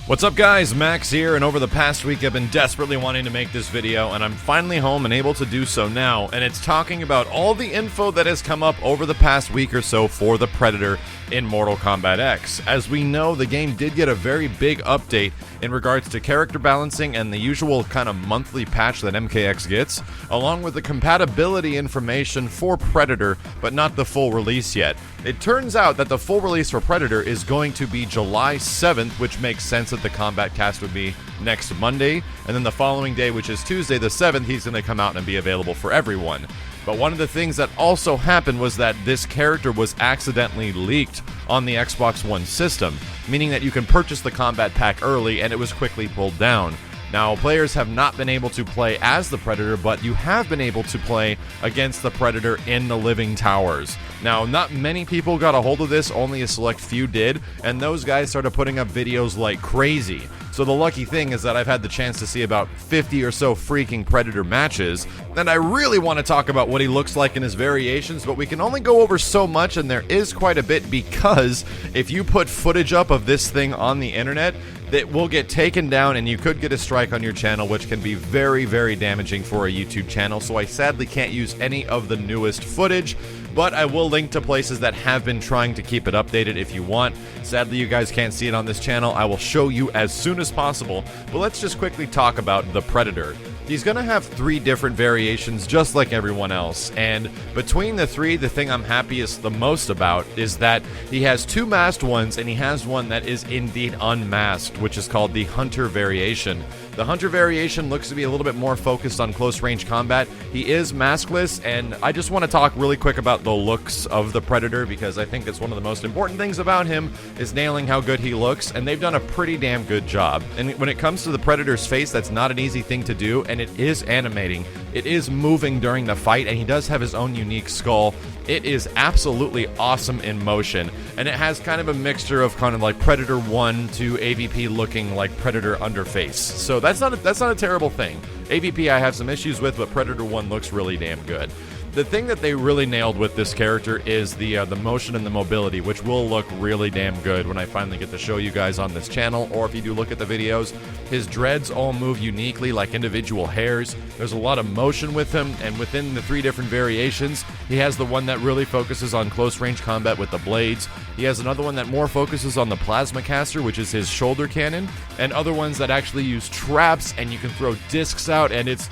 What's up guys, Max here, and over the past week I've been desperately wanting to make this video, and I'm finally home and able to do so now, and it's talking about all the info that has come up over the past week or so for the Predator in Mortal Kombat X. As we know, the game did get a very big update in regards to character balancing and the usual kind of monthly patch that MKX gets, along with the compatibility information for Predator, but not the full release yet. It turns out that the full release for Predator is going to be July 7th, which makes sense that the Combat Cast would be next Monday, and then the following day, which is Tuesday the 7th, he's going to come out and be available for everyone. But one of the things that also happened was that this character was accidentally leaked on the Xbox One system, meaning that you can purchase the Combat Pack early and it was quickly pulled down. Now, players have not been able to play as the Predator, but you have been able to play against the Predator in the Living Towers. Now, not many people got a hold of this, only a select few did, and those guys started putting up videos like crazy. So the lucky thing is that I've had the chance to see about 50 or so freaking Predator matches, and I really want to talk about what he looks like in his variations, but we can only go over so much, and there is quite a bit, because if you put footage up of this thing on the internet, that will get taken down and you could get a strike on your channel, which can be very, very damaging for a YouTube channel. So I sadly can't use any of the newest footage, but I will link to places that have been trying to keep it updated if you want. Sadly, you guys can't see it on this channel. I will show you as soon as possible, but let's just quickly talk about the Predator. He's going to have 3 different variations just like everyone else, and between the 3, the thing I'm happiest the most about is that he has 2 masked ones and he has one that is indeed unmasked, which is called the Hunter variation. The Hunter variation looks to be a little bit more focused on close-range combat. He is maskless, and I just want to talk really quick about the looks of the Predator, because I think it's one of the most important things about him is nailing how good he looks, and they've done a pretty damn good job. And when it comes to the Predator's face, that's not an easy thing to do, and it is animating. It is moving during the fight, and he does have his own unique skull. It is absolutely awesome in motion, and it has kind of a mixture of kind of like Predator 1 to AVP looking like Predator Underface. So that's not a terrible thing. AVP I have some issues with, but Predator 1 looks really damn good. The thing that they really nailed with this character is the motion and the mobility, which will look really damn good when I finally get to show you guys on this channel, or if you do look at the videos. His dreads all move uniquely like individual hairs. There's a lot of motion with him, and within the 3 different variations, he has the one that really focuses on close-range combat with the blades. He has another one that more focuses on the plasma caster, which is his shoulder cannon, and other ones that actually use traps, and you can throw discs out, and it's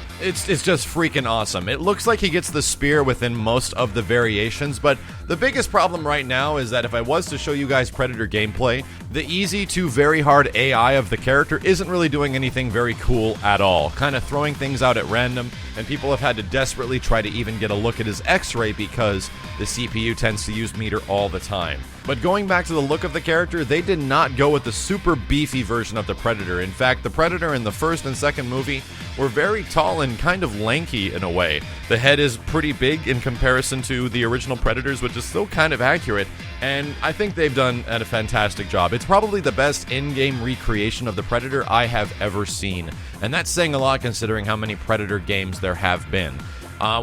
just freaking awesome. It looks like he gets the spear within most of the variations, but the biggest problem right now is that if I was to show you guys Predator gameplay, the easy to very hard AI of the character isn't really doing anything very cool at all, kind of throwing things out at random, and people have had to desperately try to even get a look at his X-ray because the CPU tends to use meter all the time. But going back to the look of the character, they did not go with the super beefy version of the Predator. In fact, the Predator in the first and second movie were very tall and kind of lanky in a way. The head is pretty big in comparison to the original Predators, which is still kind of accurate, and I think they've done a fantastic job. It's probably the best in-game recreation of the Predator I have ever seen, and that's saying a lot considering how many Predator games there have been.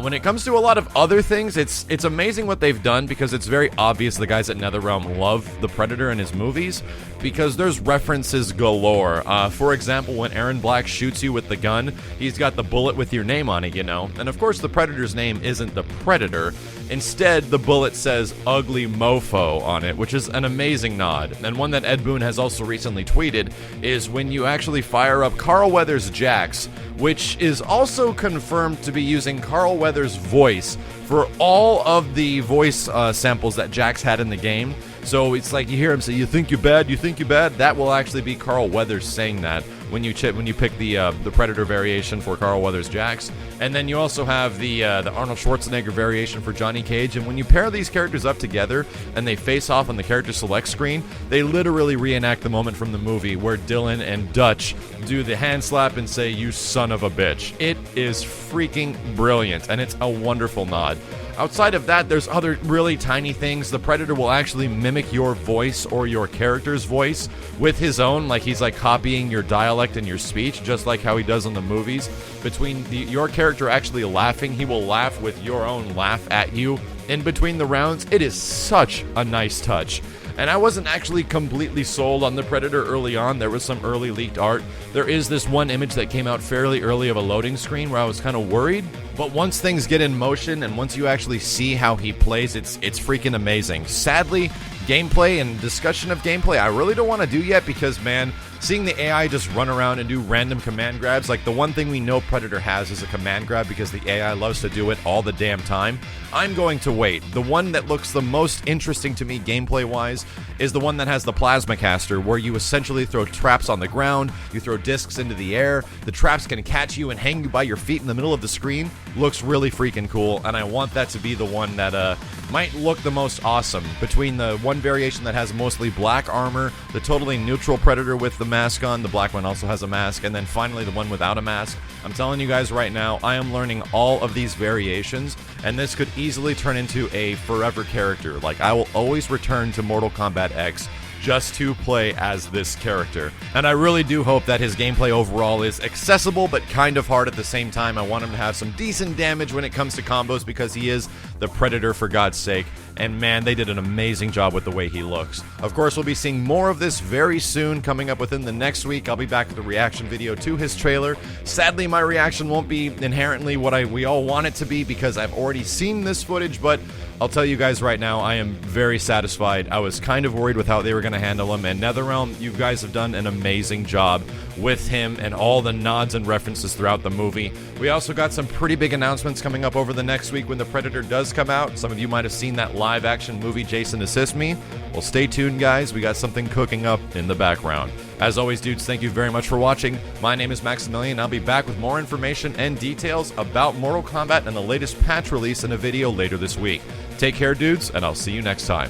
When it comes to a lot of other things, it's amazing what they've done, because it's very obvious the guys at NetherRealm love the Predator in his movies, because there's references galore. For example, when Aaron Black shoots you with the gun, he's got the bullet with your name on it, you know? And of course the Predator's name isn't the Predator. Instead, the bullet says Ugly Mofo on it, which is an amazing nod. And one that Ed Boon has also recently tweeted is when you actually fire up Carl Weathers' Jax, which is also confirmed to be using Carl Weathers' voice for all of the voice samples that Jax had in the game. So it's like you hear him say, "You think you're bad, you think you're bad." That will actually be Carl Weathers saying that when you pick the Predator variation for Carl Weathers' Jax. And then you also have the Arnold Schwarzenegger variation for Johnny Cage. And when you pair these characters up together and they face off on the character select screen, they literally reenact the moment from the movie where Dylan and Dutch do the hand slap and say, "You son of a bitch." It is freaking brilliant, and it's a wonderful nod. Outside of that, there's other really tiny things. The Predator will actually mimic your voice or your character's voice with his own, like he's like copying your dialect and your speech, just like how he does in the movies. Between your character actually laughing, he will laugh with your own laugh at you in between the rounds. It is such a nice touch. And I wasn't actually completely sold on the Predator early on. There was some early leaked art. There is this one image that came out fairly early of a loading screen where I was kind of worried. But once things get in motion and once you actually see how he plays, it's freaking amazing. Sadly, gameplay and discussion of gameplay I really don't want to do yet because, man, seeing the AI just run around and do random command grabs, like the one thing we know Predator has is a command grab because the AI loves to do it all the damn time. I'm going to wait. The one that looks the most interesting to me gameplay-wise is the one that has the plasma caster, where you essentially throw traps on the ground, you throw discs into the air, the traps can catch you and hang you by your feet in the middle of the screen. Looks really freaking cool, and I want that to be the one that might look the most awesome. Between the one variation that has mostly black armor, the totally neutral Predator with the mask on, the black one also has a mask, and then finally the one without a mask. I'm telling you guys right now, I am learning all of these variations, and this could easily turn into a forever character. Like, I will always return to Mortal Kombat X just to play as this character. And I really do hope that his gameplay overall is accessible but kind of hard at the same time. I want him to have some decent damage when it comes to combos because he is the Predator, for God's sake. And man, they did an amazing job with the way he looks. Of course, we'll be seeing more of this very soon, coming up within the next week. I'll be back with a reaction video to his trailer. Sadly, my reaction won't be inherently what we all want it to be because I've already seen this footage, but I'll tell you guys right now, I am very satisfied. I was kind of worried with how they were going to handle him, and NetherRealm, you guys have done an amazing job with him and all the nods and references throughout the movie. We also got some pretty big announcements coming up over the next week when the Predator does come out. Some of you might have seen that live-action movie, Jason Assist Me. Well, stay tuned, guys. We got something cooking up in the background. As always, dudes, thank you very much for watching. My name is Maximilian. I'll be back with more information and details about Mortal Kombat and the latest patch release in a video later this week. Take care, dudes, and I'll see you next time.